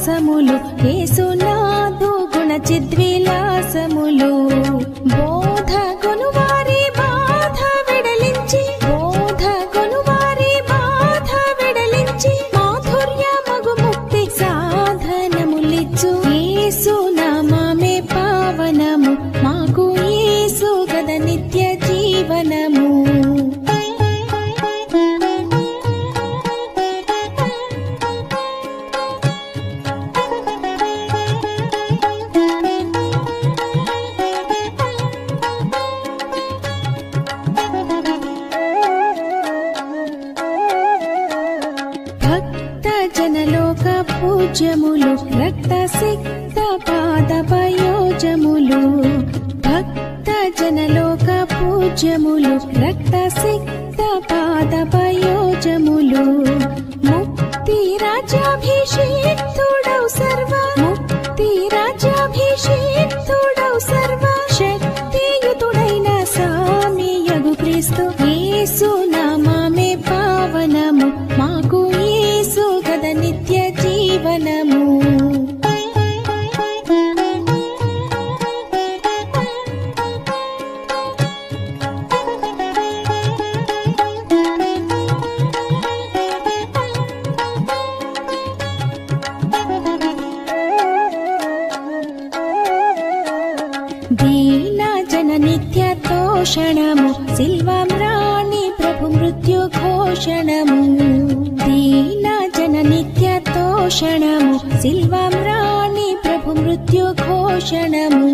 విలాసములు యేసునాథు గుణ చిద్విలాసములు బోధ కొనువారి బాధ వెడలించి బోధ కొనువారి బాధ వెడలించి మాధుర్య మగు ముక్తి సాధనములిచ్చు యేసు నామమే పావనము మాకు యేసు గద నిత్య జీవనము జనలోక పూజ్యములు రక్త సిక్త పాద పయోజములు భక్త జనలోక పూజ్యములు రక్త సిక్త పాద పయోజములు ముక్తి రాజ్యాభిషేక్తుడౌ సర్వ ముక్తి రాజ్యాభిషేక్తుడౌ సర్వ శక్తియుతుడైన సామియగు క్రీస్తు యేసు నామమే పావనము మాకు యేసు గద నిత్య జీవనము దీన జన నిత్య తోషణము సిల్వామ్రాణి ప్రభు మృత్యు ఘోషణము దీన జన నిత్య తోషణము సిల్వామ్రాణి ప్రభు మృత్యు ఘోషణము